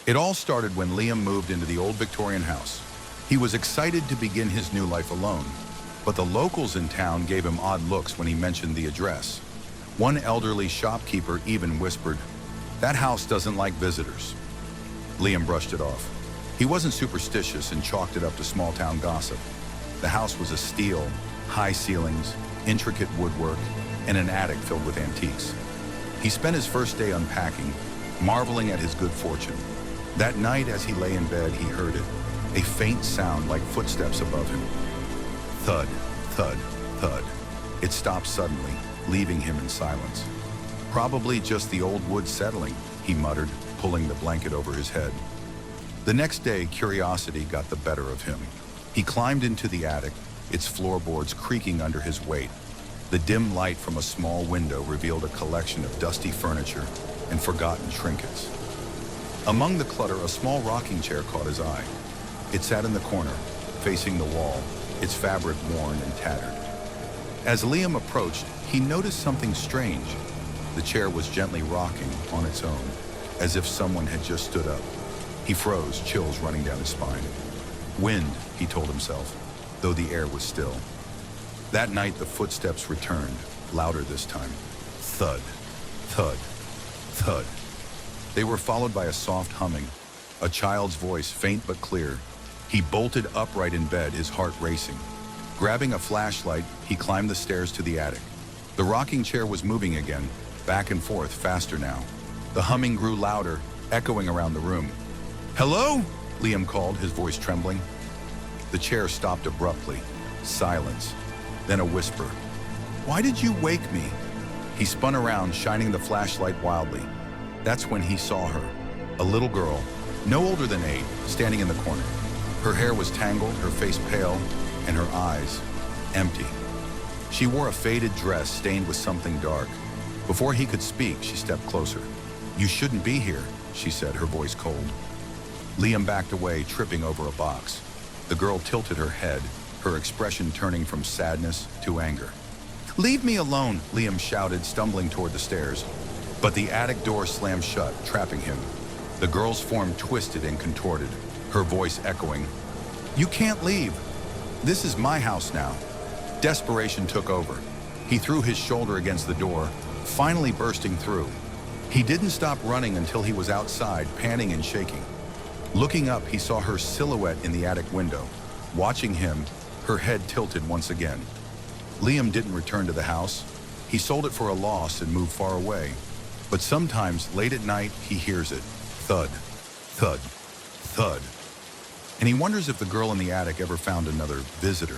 It all started when Liam moved into the old Victorian house. He was excited to begin his new life alone, but the locals in town gave him odd looks when he mentioned the address. One elderly shopkeeper even whispered, "That house doesn't like visitors." Liam brushed it off. He wasn't superstitious and chalked it up to small-town gossip. The house was a steel, high ceilings, intricate woodwork, and an attic filled with antiques. He spent his first day unpacking, marveling at his good fortune. That night, as he lay in bed, he heard it, a faint sound like footsteps above him. Thud, thud, thud. It stopped suddenly, leaving him in silence. "Probably just the old wood settling," he muttered, pulling the blanket over his head. The next day, curiosity got the better of him. He climbed into the attic, its floorboards creaking under his weight. The dim light from a small window revealed a collection of dusty furniture and forgotten trinkets. Among the clutter, a small rocking chair caught his eye. It sat in the corner, facing the wall, its fabric worn and tattered. As Liam approached, he noticed something strange. The chair was gently rocking on its own, as if someone had just stood up. He froze, chills running down his spine. Wind, he told himself, though the air was still. That night, the footsteps returned, louder this time. Thud, thud, thud. They were followed by a soft humming, a child's voice, faint but clear. He bolted upright in bed, his heart racing. Grabbing a flashlight, he climbed the stairs to the attic. The rocking chair was moving again, back and forth, faster now. The humming grew louder, echoing around the room. "Hello?" Liam called, his voice trembling. The chair stopped abruptly. Silence. Then a whisper. "Why did you wake me?" He spun around, shining the flashlight wildly. That's when he saw her, a little girl, no older than 8, standing in the corner. Her hair was tangled, her face pale, and her eyes empty. She wore a faded dress stained with something dark. Before he could speak, she stepped closer. "You shouldn't be here," she said, her voice cold. Liam backed away, tripping over a box. The girl tilted her head, her expression turning from sadness to anger. "Leave me alone," Liam shouted, stumbling toward the stairs. But the attic door slammed shut, trapping him. The girl's form twisted and contorted, her voice echoing, "You can't leave. This is my house now." Desperation took over. He threw his shoulder against the door, finally bursting through. He didn't stop running until he was outside, panting and shaking. Looking up, he saw her silhouette in the attic window. Watching him, her head tilted once again. Liam didn't return to the house. He sold it for a loss and moved far away. But sometimes, late at night, he hears it. Thud, thud, thud. And he wonders if the girl in the attic ever found another visitor.